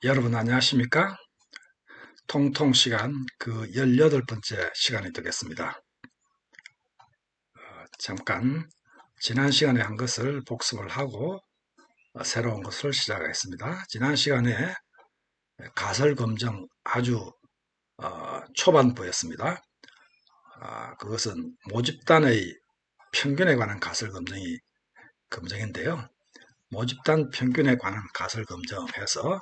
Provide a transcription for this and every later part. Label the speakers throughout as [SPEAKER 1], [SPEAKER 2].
[SPEAKER 1] 여러분 안녕하십니까? 통통 시간 그 18번째 시간이 되겠습니다. 잠깐 지난 시간에 한 것을 복습을 하고 새로운 것을 시작하겠습니다. 지난 시간에 가설 검정 아주 초반부였습니다. 그것은 모집단의 평균에 관한 가설 검정인데요. 모집단 평균에 관한 가설 검정해서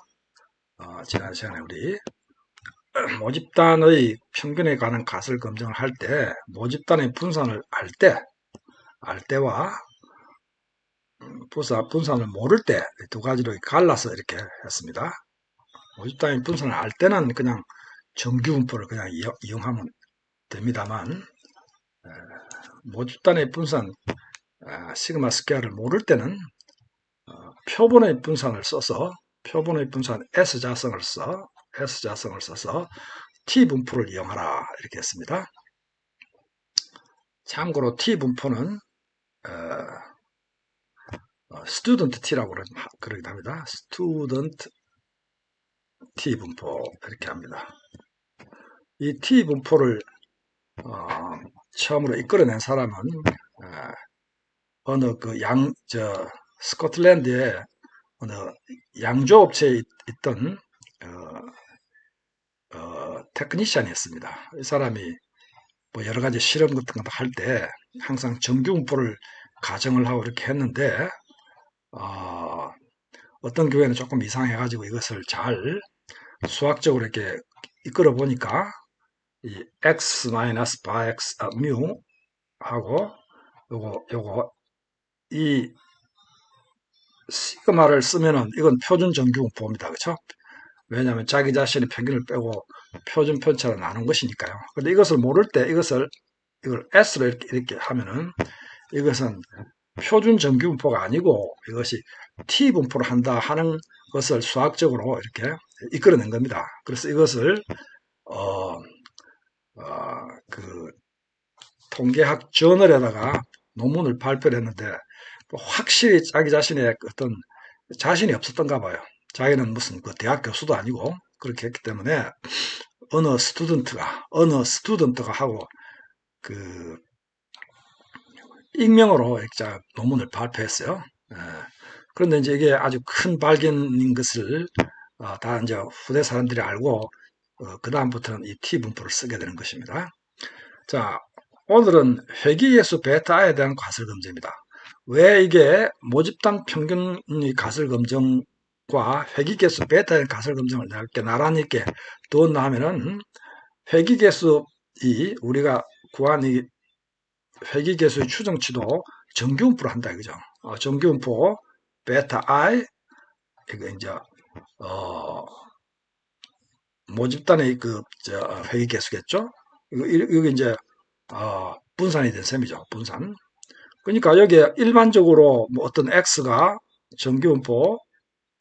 [SPEAKER 1] 지난 시간에 우리 모집단의 평균에 관한 값을 검증을 할 때, 모집단의 분산을 알 때와 분산을 모를 때 두 가지로 갈라서 이렇게 했습니다. 모집단의 분산을 알 때는 그냥 정규분포를 그냥 이용하면 됩니다만, 모집단의 분산 시그마 스퀘어를 모를 때는 표본의 분산을 써서 표본의 분산 S자성을 써서 T분포를 이용하라 이렇게 했습니다. 참고로 T분포는 student T라고 그러기도 합니다. student T분포 이렇게 합니다. 이 T분포를 처음으로 이끌어낸 사람은 어느 스코틀랜드의 어느 양조업체에 있던 테크니션이었습니다. 이 사람이 뭐 여러 가지 실험 같은 거 할 때 항상 정규분포를 가정을 하고 이렇게 했는데 어떤 교회는 조금 이상해가지고 이것을 잘 수학적으로 이렇게 이끌어 보니까 이 x 마이너스 바 x 뮤 하고 요거 이 시그마를 쓰면은 이건 표준 정규분포입니다. 그렇죠? 왜냐하면 자기 자신의 평균을 빼고 표준 편차로 나눈 것이니까요. 근데 이것을 모를 때 이걸 S로 이렇게 하면은 이것은 표준 정규분포가 아니고 이것이 T분포로 한다 하는 것을 수학적으로 이렇게 이끌어낸 겁니다. 그래서 이것을 그 통계학 저널에다가 논문을 발표를 했는데 확실히 자기 자신의 어떤 자신이 없었던가 봐요. 자기는 무슨 그 대학 교수도 아니고 그렇게 했기 때문에 어느 스튜던트가 하고 그 익명으로 논문을 발표했어요. 예. 그런데 이제 이게 아주 큰 발견인 것을 다 이제 후대 사람들이 알고 그 다음부터는 이 T 분포를 쓰게 되는 것입니다. 자, 오늘은 회귀계수 베타에 대한 가설검증입니다. 왜 이게 모집단 평균의 가설검증과 회귀계수 베타의 가설검증을 이렇게 나란히 이렇게 두었나 하면은 회귀계수 우리가 구한 이 회귀계수의 추정치도 정규분포로 한다 이거죠. 정규분포 베타 I 이거 이제 모집단의 회귀계수겠죠. 이거 이제 분산이 된 셈이죠. 분산. 그러니까 여기에 일반적으로 뭐 어떤 x가 정규분포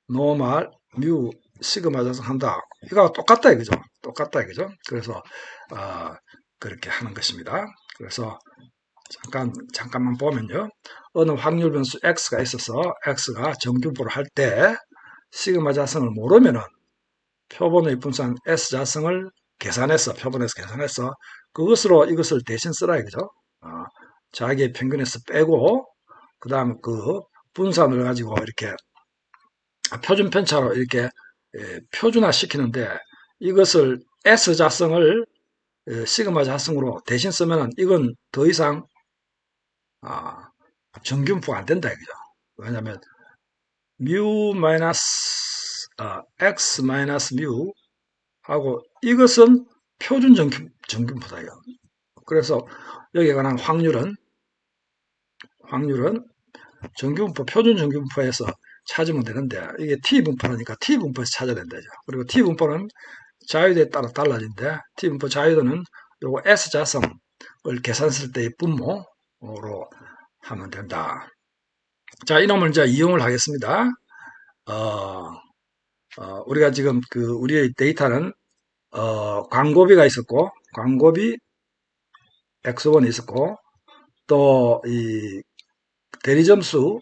[SPEAKER 1] 노멀 뮤 시그마 자성한다. 이거 똑같다 이거죠. 똑같다 이거죠. 그래서 그렇게 하는 것입니다. 그래서 잠깐만 보면요. 어느 확률 변수 x가 있어서 x가 정규분포를 할 때 시그마 자성을 모르면은 표본의 분산 s 자성을 표본에서 계산해서 그것으로 이것을 대신 쓰라 이거죠. 자기의 평균에서 빼고 그 다음 그 분산을 가지고 이렇게 표준 편차로 이렇게 표준화 시키는데 이것을 S 자성을 시그마 자성으로 대신 쓰면은 이건 더 이상 정균포가 안 된다 이거죠. 왜냐하면 뮤 마이너스 x 마이너스 뮤 하고 이것은 표준 정균포다 이거. 그래서 여기에 관한 확률은 정규분포, 표준 정규분포에서 찾으면 되는데 이게 T분포라니까 T분포에서 찾아야 된다죠. 그리고 T분포는 자유도에 따라 달라진데 T분포 자유도는 요거 S자성을 계산했을 때의 분모로 하면 된다. 자, 이놈을 이제 이용을 하겠습니다. 우리가 지금 우리의 데이터는 광고비가 있었고 광고비 X1이 있었고 또 이 대리점수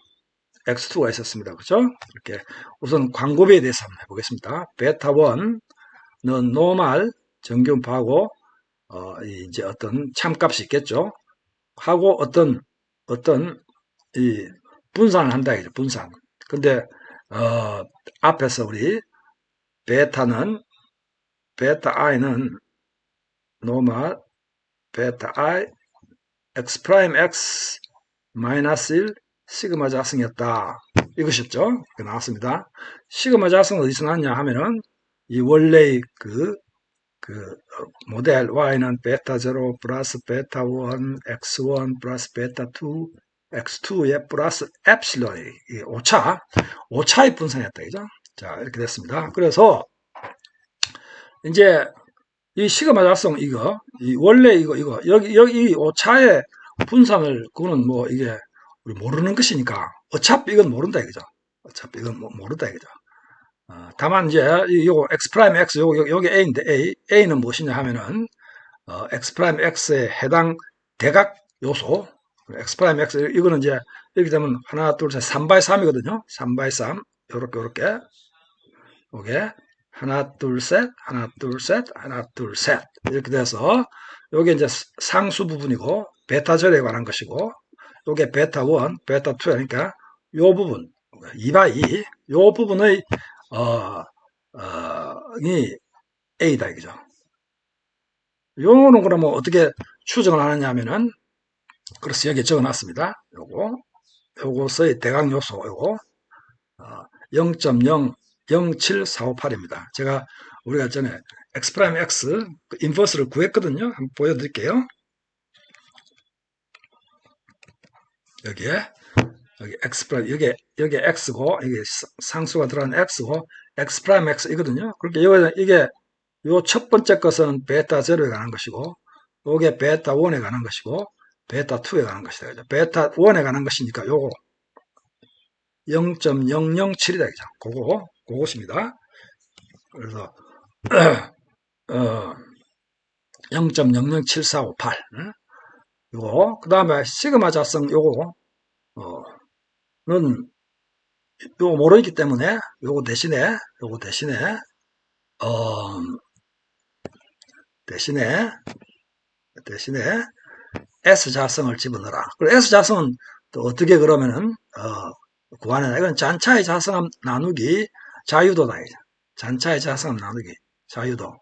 [SPEAKER 1] x2가 있었습니다. 그죠? 이렇게 우선 광고비에 대해서 한번 해보겠습니다. 베타 1는 노멀 정균파하고 이제 어떤 참값이 있겠죠. 하고 어떤 이 분산을 한다 이죠. 분산. 근데 앞에서 우리 베타 i는 노멀 베타 i x 프라임 x 마이너스 1 시그마 자승이었다. 이것이었죠. 나왔습니다. 시그마 자승은 어디서 나왔냐 하면은 이 원래의 모델 y는 베타 0 플러스 베타 1 x1 플러스 베타 2 x2에 플러스 엡실론이 오차의 분산이었다. 그죠? 자, 이렇게 됐습니다. 그래서 이제 이 시그마 자성 원래 여기 이 오차의 분산을 그거는 뭐 이게 우리 모르는 것이니까 어차피 이건 모른다 이거죠. 어차피 이건 모른다 이거죠. 다만 이제 요거 x 프라임 x 요게 a인데 a는 무엇이냐 하면은 x 프라임 x에 해당 대각 요소 x 프라임 x 이거는 이제 이렇게 되면 하나 둘셋 3 x 3이거든요. 3 x 3 요렇게 요게 하나 둘셋 하나 둘셋 하나 둘셋 이렇게 돼서 요게 이제 상수 부분이고 베타 절에 관한 것이고 요게 베타 1 베타 2 그러니까 요 부분 2x2 요 부분의 이 A다 이거죠. 요거는 그러면 어떻게 추정을 하느냐 하면은 그래서 여기 적어 놨습니다. 요것의 대각 요소 요거 0.00748입니다. 제가 우리가 전에 x 프라임 x 인버스를 구했거든요. 한번 보여드릴게요. 여기 x 프라임 여기 x고 이게 상수가 들어간 x고 x 프라임 x 이거든요. 그러니까 이게 요 첫 번째 것은 베타 0에 관한 것이고 요게 베타 1에 관한 것이고 베타 2에 관한 것이다. 베타 1에 관한 것이니까 요거 0.007이다. 그죠? 그것입니다. 그래서 0.007458 요거 그 다음에 시그마 자성 요거는 요거 모르기 때문에 요거 대신에 S 자성을 집어넣어라. 그리고 S 자성은 또 어떻게 그러면은 구하느냐. 이건 잔차의 자성함 나누기 자유도다. 잔차의 자성함 나누기 자유도.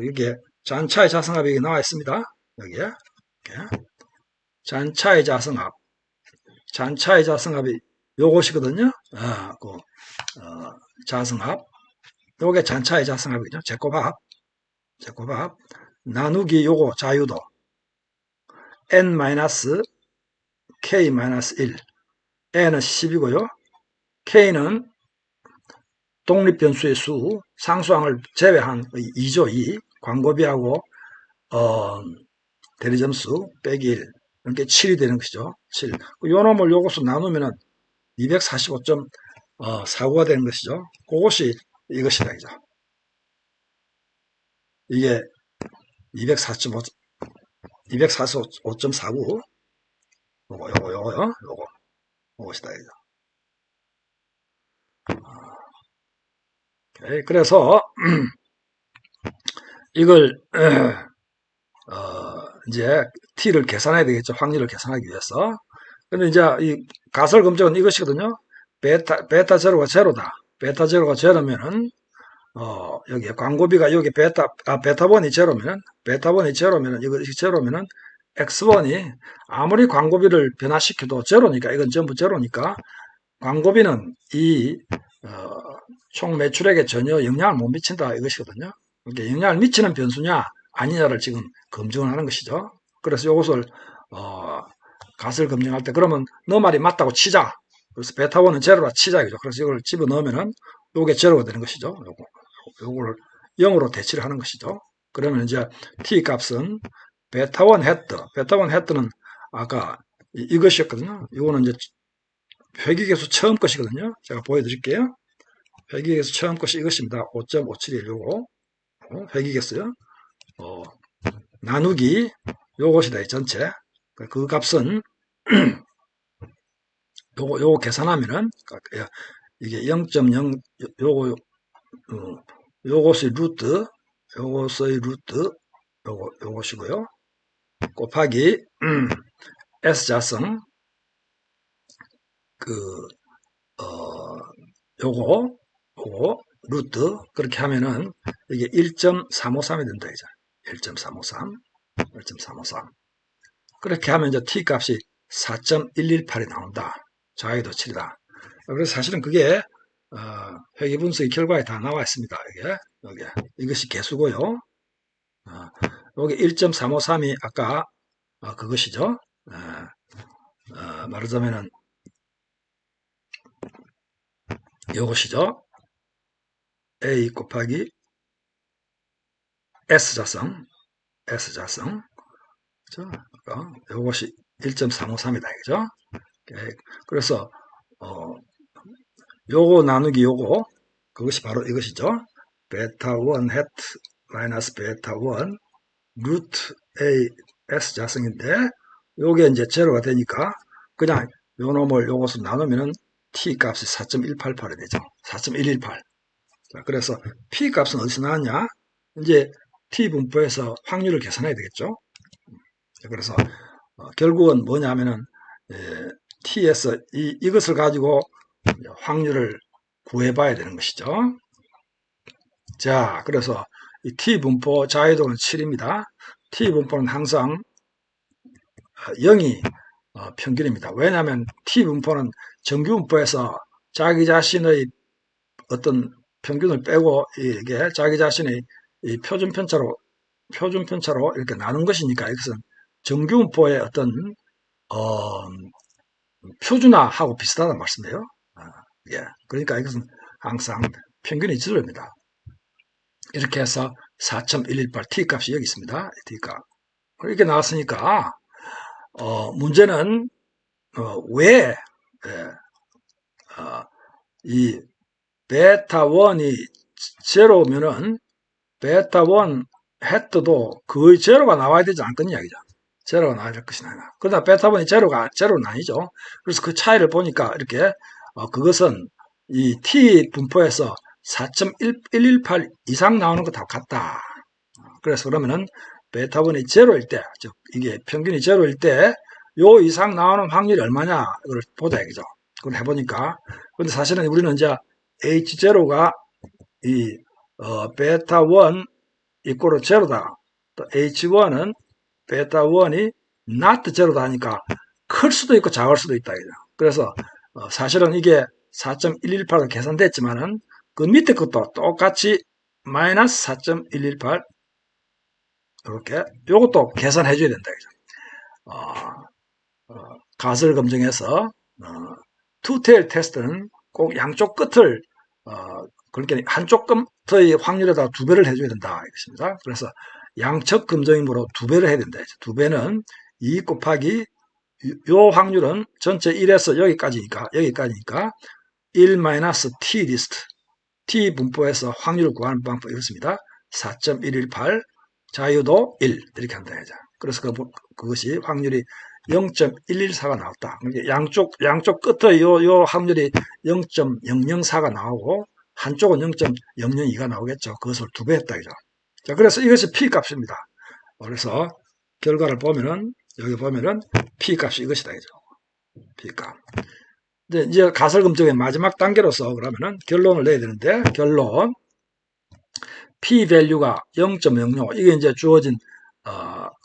[SPEAKER 1] 이게 잔차의 자성합이 나와 있습니다. 여기에 잔차의 자성합이 요것이거든요. 자성합. 요게 잔차의 자성합이죠. 제곱합 나누기 요거 자유도 n-k-1 n은 10이고요. k는 독립변수의 수 상수항을 제외한 2죠. 2 광고비하고 대리점수 빼기 1 이렇게 7이 되는 것이죠. 7. 요 놈을 요것을 나누면은 245.49가 되는 것이죠. 그것이 이것이다. 그죠? 이게 245.49 요것이다. 그죠? 그래서 이걸 이제 t를 계산해야 되겠죠. 확률을 계산하기 위해서. 근데 이제 이 가설 검정은 이것이거든요. 베타 제로가 제로다. 베타 제로가 제로면은 여기 광고비가 여기 베타 1이 제로면은 이것이 제로면은 x1이 아무리 광고비를 변화시켜도 제로니까 이건 전부 제로니까 광고비는 이 총 매출액에 전혀 영향을 못 미친다 이것이거든요. 그러니까 영향을 미치는 변수냐 아니냐를 지금 검증을 하는 것이죠. 그래서 이것을 값을 검증할 때 그러면 너 말이 맞다고 치자. 그래서 베타1은 제로라 치자 이죠. 그래서 이걸 집어넣으면은 요게 제로가 되는 것이죠. 요거를 0으로 대치를 하는 것이죠. 그러면 이제 t 값은 베타1 헤트는 아까 이것이었거든요. 이거는 이제 회귀계수 처음 것이거든요. 제가 보여드릴게요. 회귀계수 처음 것이 이것입니다. 5.571 요거 회귀계수요. 나누기 요것이다. 이 전체 그 값은 요거 계산하면은, 이게 0.0, 요거, 요것의 루트, 요것의 루트, 요것이고요. 곱하기, S자승, 그, 어, 요거, 루트, 그렇게 하면은, 이게 1.353이 된다, 이제. 1.353, 1.353. 그렇게 하면 이제 t 값이 4.118이 나온다. 좌회도 7이다. 그래서 사실은 그게 회계분석의 결과에 다 나와 있습니다. 이것이 개수고요. 여기 1.353이 아까 그것이죠. 말하자면은 이것이죠. A 곱하기 S자성, 그죠? 이것이 1.353이다, 그죠? 그래서 요거 나누기 요거, 그것이 바로 이것이죠. 베타 1 헤트 마이너스 베타 1 루트 A S 자승인데, 요게 이제 제로가 되니까 그냥 요 놈을 요것을 나누면은 T 값이 4.188이 되죠. 4.118. 자, 그래서 P 값은 어디서 나왔냐? 이제 T 분포에서 확률을 계산해야 되겠죠. 그래서 결국은 뭐냐면은 T에서 이것을 가지고 확률을 구해봐야 되는 것이죠. 자, 그래서 이 T 분포 자유도는 7입니다. T 분포는 항상 0이 평균입니다. 왜냐하면 T 분포는 정규 분포에서 자기 자신의 어떤 평균을 빼고 이게 자기 자신의 이 표준편차로 이렇게 나눈 것이니까 이것은 정규 분포의 어떤 표준화하고 비슷하다는 말씀이에요. 예. 그러니까 이것은 항상 평균이 제로입니다. 이렇게 해서 4.118 T값이 여기 있습니다. T값. 이렇게 나왔으니까 문제는 왜 이 베타 1이 제로면은 베타 1 헤트도 거의 제로가 나와야 되지 않겠냐 이야기죠. 제로가 나와야 될 것이 아니라. 그러나 베타 1이 제로는 아니죠. 그래서 그 차이를 보니까 이렇게 그것은 이 T 분포에서 4.118 이상 나오는 거 다 같다. 그래서 그러면은 베타 1이 제로일 때, 즉 이게 평균이 제로일 때 요 이상 나오는 확률이 얼마냐 이걸 보자 이거죠. 그걸 해보니까 근데 사실은 우리는 이제 H0가 이 베타 1 이꼬르 제로다. 또 H1은 베타 1이 not 제로다 하니까 클 수도 있고 작을 수도 있다. 그래서 사실은 이게 4.118로 계산됐지만은 그 밑에 것도 똑같이 마이너스 4.118 이렇게 요것도 계산해 줘야 된다. 가설 검증에서 투테일 테스트는 꼭 양쪽 끝을 그렇게 한쪽 끝의 확률에다 2배를 해줘야 된다 이것입니다. 그래서 양측 검증이므로 2배를 해야 된다. 2배는 2 곱하기 요 확률은 전체 1에서 여기까지니까 1-t 리스트 t 분포에서 확률을 구하는 방법 이렇습니다. 4.118 자유도 1 이렇게 한다. 그래서 그것이 확률이 0.114가 나왔다. 양쪽 끝에 요 확률이 0.004가 나오고 한쪽은 0.002가 나오겠죠. 그것을 2배 했다. 그죠? 자, 그래서 이것이 P 값입니다. 그래서 결과를 보면은 여기 보면은 P 값이 이것이다. 그죠? P 값. 이제 가설 검증의 마지막 단계로서 그러면은 결론을 내야 되는데 결론 P 밸류가 0.05 이게 이제 주어진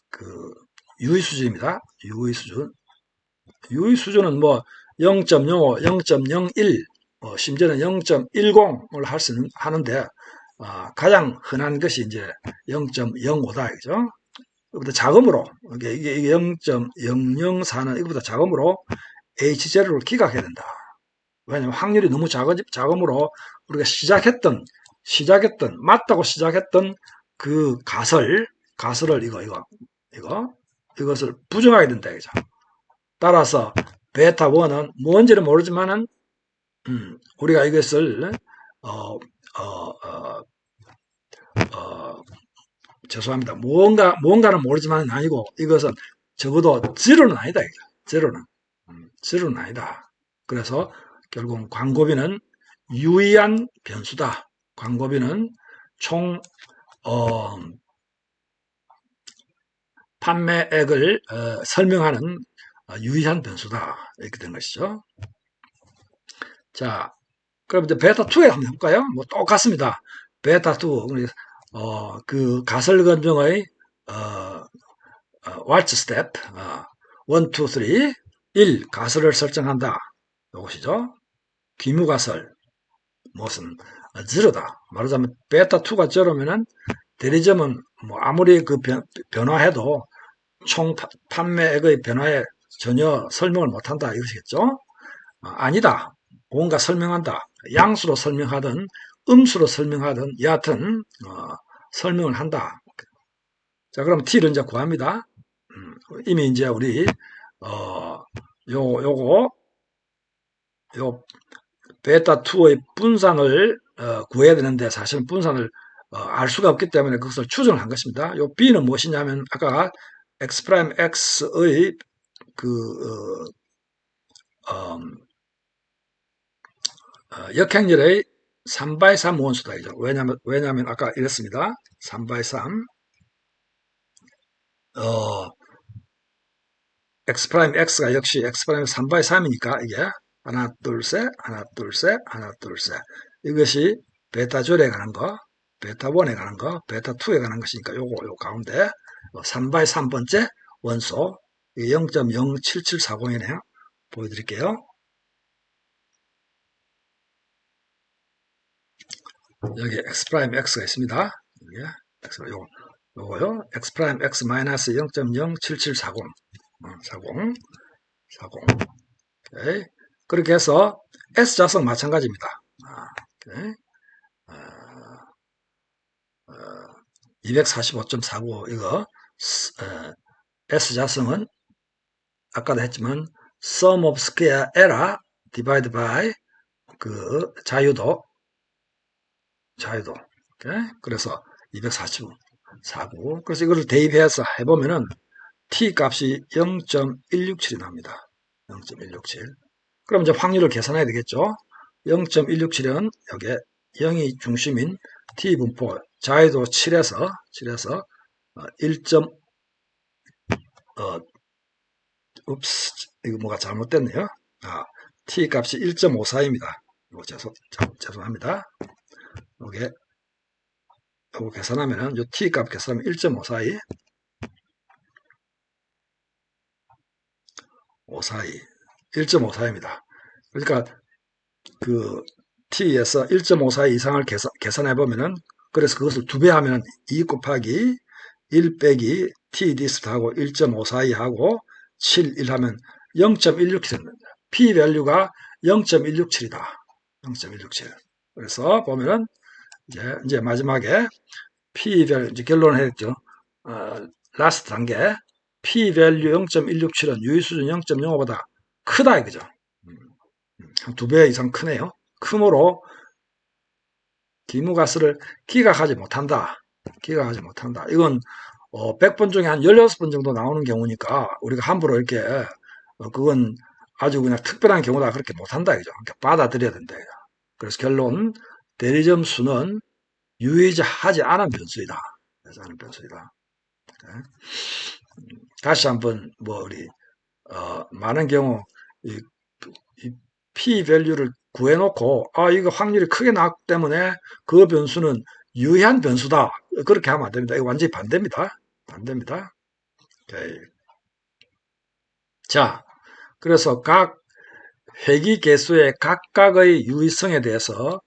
[SPEAKER 1] 그 유의 수준입니다. 유의 수준은 뭐 0.05, 0.01, 심지어는 0.10을 할 수는 하는데 가장 흔한 것이 이제 0.05다 이죠. 이거보다 자금으로 이게 0.004는 이거보다 자금으로 H0를 기각해야 된다. 왜냐하면 확률이 너무 자금으로 우리가 맞다고 시작했던 그 가설을 이것을 부정하게 된다 이죠. 따라서 베타 1은 뭔지는 모르지만은 우리가 이것을 죄송합니다. 뭔가는 모르지만은 아니고 이것은 적어도 제로는 아니다. 제로는 아니다. 그래서 결국 광고비는 유의한 변수다. 광고비는 총 판매액을 설명하는 유의한 변수다. 이렇게 된 것이죠. 자, 그럼 이제 베타2에 한번 해볼까요? 뭐 똑같습니다. 베타2, 그 가설 검증의 왈츠 스텝, 1, 2, 3, 1. 가설을 설정한다. 이것이죠. 귀무가설, 무엇은 제로다. 말하자면 베타2가 제로면은 대리점은 뭐 아무리 그 변화해도 총 판매액의 변화에 전혀 설명을 못한다 이것이겠죠. 아니다. 뭔가 설명한다. 양수로 설명하든 음수로 설명하든 여하튼 설명을 한다. 자, 그럼 t를 이제 구합니다. 이미 이제 우리 요거 요 베타2의 분산을 구해야 되는데 사실은 분산을 알 수가 없기 때문에 그것을 추정을 한 것입니다. 요 b는 무엇이냐면 아까 x'의 그 역행렬의 3x3 원수다. 왜냐면 아까 이랬습니다. 3x3 x'가 역시 x'이 3x3이니까 이게 하나 둘셋 하나 둘셋 하나 둘셋 이것이 베타졸에 관한 거 베타1에 관한 거 베타2에 관한 것이니까 요 가운데 3x3번째 원소 0.07740이네요. 보여드릴게요. 여기 x'x가 있습니다. 요거요. x'(x) 마이너스 0.07740 40 오케이. 그렇게 해서 S자성 마찬가지입니다. 오케이. 245.49 이거 S자성은 아까도 했지만 sum of square error divide by 그 자유도 오케이? 그래서 245 그래서 이거를 대입해서 해보면은 t 값이 0.167이 나옵니다. 0.167 그럼 이제 확률을 계산해야 되겠죠. 0.167은 여기에 0이 중심인 t분포 자유도 7에서 1. 이거 뭐가 잘못됐네요. t 값이 1.54입니다. 이거 죄송합니다. 이게 이거 계산하면은 요 t 값 계산하면 1.542 1.54입니다. 그러니까 그 t에서 1.54 이상을 계산해 보면은 그래서 그것을 2배 하면 2 곱하기 1 빼기 t 디스트하고 1.542하고 7, 1 하면 0.167입니다. p 밸류가 0.167이다. 0.167. 그래서 보면은 이제 마지막에 p 밸류 이제 결론을 했죠. 라스트 단계 p 밸류 0.167은 유의 수준 0.05보다 크다 이거죠. 한 2배 이상 크네요. 크므로 기무가스를 기각하지 못한다. 이건 100번 중에 한 16번 정도 나오는 경우니까 우리가 함부로 이렇게 그건 아주 그냥 특별한 경우다 그렇게 못한다 이죠. 그러니까 받아들여야 된다. 그래서 결론 대리점 수는 유의하지 않은 변수이다. 다시 한번 우리 많은 경우 이 p 밸류를 구해놓고 이거 확률이 크게 나왔기 때문에 그 변수는 유의한 변수다. 그렇게 하면 안 됩니다. 이거 완전히 반대입니다. 오케이. 자, 그래서 각 회기 개수의 각각의 유의성에 대해서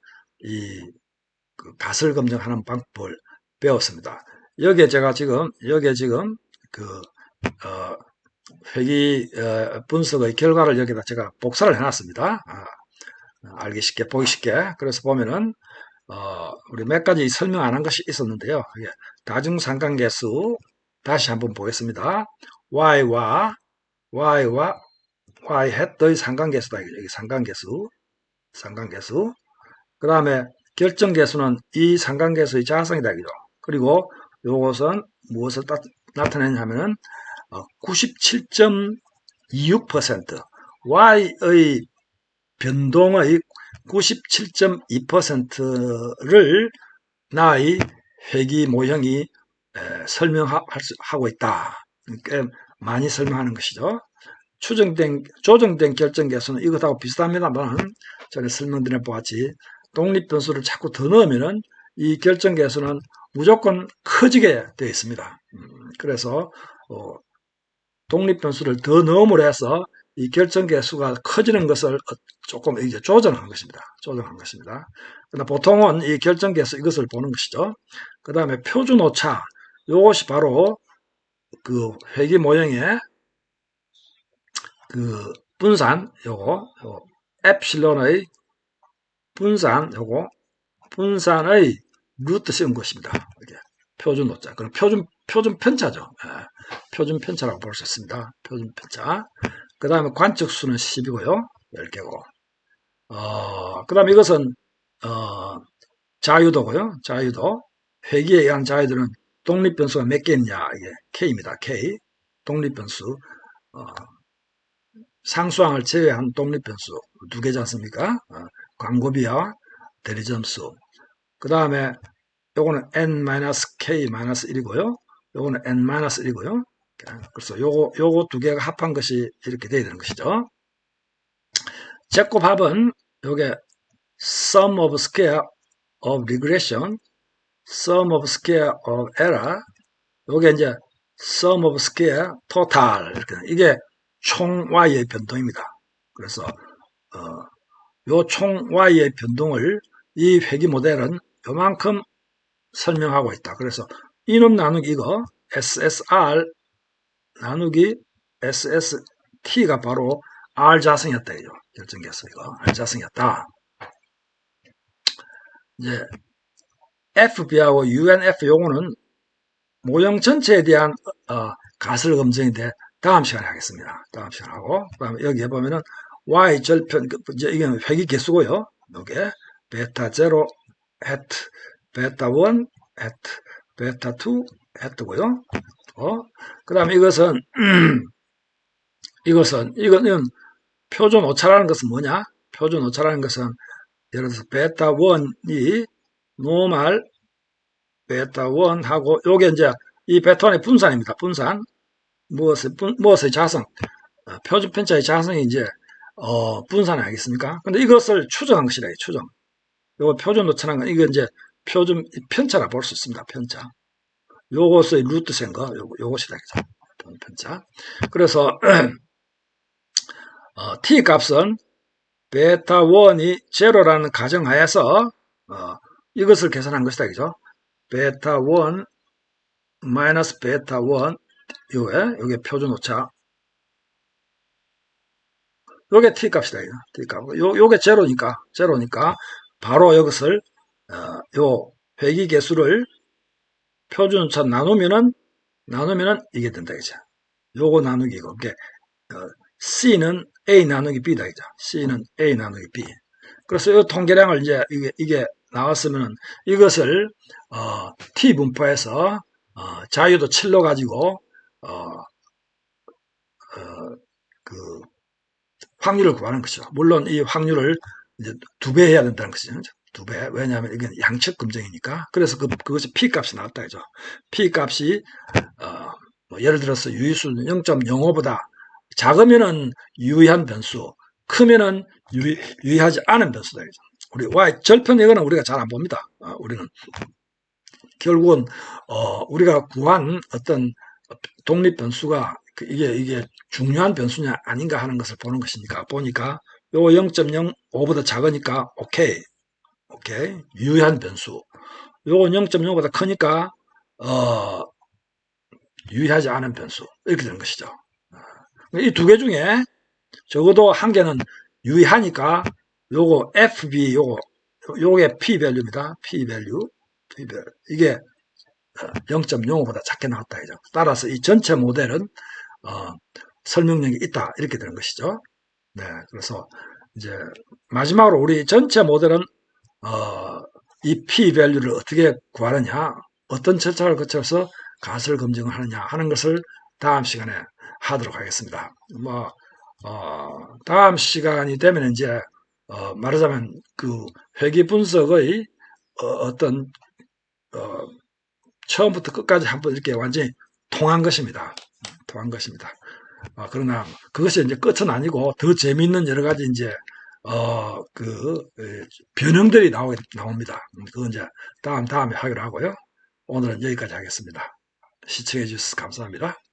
[SPEAKER 1] 그 가설 검증하는 방법을 배웠습니다. 여기에 지금 그 회기 분석의 결과를 여기다 제가 복사를 해놨습니다. 알기 쉽게 보기 쉽게. 그래서 보면은 우리 몇 가지 설명 안 한 것이 있었는데요. 다중상관계수 다시 한번 보겠습니다. y와 y hat의 상관계수다. 여기 상관계수. 그 다음에 결정계수는 이 상관계수의 자성이다. 그리고 이것은 무엇을 나타내냐면은 97.26% y의 변동의 97.2%를 나의 회귀 모형이 설명하고 있다. 꽤 많이 설명하는 것이죠. 조정된 결정계수는 이것하고 비슷합니다만, 전에 설명드린 바와 같이 독립변수를 자꾸 더 넣으면은 이 결정계수는 무조건 커지게 되어 있습니다. 그래서 독립변수를 더 넣음으로 해서 이 결정계수가 커지는 것을 조금 이제 조정한 것입니다. 조정한 것입니다. 그러나 보통은 이 결정계수 이것을 보는 것이죠. 그 다음에 표준오차, 이것이 바로 그 회귀 모형의 그 분산, 요거 엡실론의 분산의 루트 씌운 것입니다. 이게 표준 오차. 그럼 표준 편차죠. 표준 편차라고 볼 수 있습니다. 표준 편차. 그 다음에 관측수는 10이고요. 10개고. 그 다음에 이것은, 자유도고요. 자유도. 회귀에 의한 자유도는 독립변수가 몇 개 있냐. 이게 K입니다. K. 독립변수. 상수항을 제외한 독립변수. 두 개지 않습니까? 광고비와 대리점수. 그 다음에 요거는 n-k-1이고요. 요거는 n-1이고요. 그래서 요거 두 개가 합한 것이 이렇게 돼야 되는 것이죠. 제곱합은 요게 sum of square of regression, sum of square of error, 요게 이제 sum of square total, 이렇게 이게 총 y의 변동입니다. 그래서 요 총 y의 변동을 이 회귀 모델은 요만큼 설명하고 있다. 그래서 이놈 나누기 이거 SSR 나누기 SST가 바로 R 자승이었다. 이죠. 결정계수 이거 R 자승이었다. 이제 FB하고 UNF 요거는 모형 전체에 대한 가설 검증인데 다음 시간에 하겠습니다. 다음 시간에 하고 그다음에 여기에 보면은 Y 절편 이제 이게 회귀 개수고요. 요게 베타 0 해트, 베타 1 해트, 베타 2 해트고요. 그 다음에 이건 표준 오차라는 것은 뭐냐? 표준 오차라는 것은 예를 들어서 베타 1이 노멀 베타 1하고 요게 이제 이 베타 1의 분산입니다. 분산. 무엇의 자성? 표준 편차의 자성이 이제 분산이 아니겠습니까? 근데 이것을 추정한 것이다. 추정. 요거 표준 오차라는 건 이거 이제 표준 편차라 볼 수 있습니다. 편차. 요것의 루트 센 거, 요것이다. 편차. 그래서 t 값은 베타 1이 제로라는 가정하에서 이것을 계산한 것이다. 그죠? 베타 1 마이너스 베타 1 요게 표준 오차. 요게 t 값이다. t 값. 요게 제로니까 바로 이것을 요 회귀 개수를 표준 오차 나누면은 이게 된다. 그죠? 요거 나누기 이거. C는 A 나누기 B다. 그죠? C는 A 나누기 B. 그래서 이 통계량을 이제 이게 나왔으면 이것을 T 분포에서 자유도 7로 가지고 그 확률을 구하는 것이죠. 물론 이 확률을 이제 2배 해야 된다는 것이죠. 2배. 왜냐하면 이건 양측 검증이니까. 그래서 그것이 P 값이 나왔다. 그죠? P 값이 뭐 예를 들어서 유의수는 0.05보다 작으면은 유의한 변수, 크면은 유의하지 않은 변수다. 우리 Y 절편 이거는 우리가 잘 안 봅니다. 우리는 결국은 우리가 구한 어떤 독립 변수가 이게 중요한 변수냐 아닌가 하는 것을 보는 것이니까 보니까 요 0.05보다 작으니까 오케이 유의한 변수. 요건 0.05보다 크니까 유의하지 않은 변수 이렇게 되는 것이죠. 이 두 개 중에 적어도 한 개는 유의하니까 요거 FB 요게 P 밸류입니다. P 밸류. 이게 0.05보다 작게 나왔다. 이죠. 따라서 이 전체 모델은 설명력이 있다. 이렇게 되는 것이죠. 네. 그래서 이제 마지막으로 우리 전체 모델은 이 P 밸류를 어떻게 구하느냐, 어떤 절차를 거쳐서 가설 검증을 하느냐 하는 것을 다음 시간에 하도록 하겠습니다. 다음 시간이 되면 이제 말하자면 그 회계 분석의 어떤 어, 처음부터 끝까지 한번 이렇게 완전히 통한 것입니다. 통한 것입니다. 그러나 그것이 이제 끝은 아니고 더 재미있는 여러 가지 이제 변형들이 나옵니다. 그건 이제 다음에 하기로 하고요. 오늘은 여기까지 하겠습니다. 시청해 주셔서 감사합니다.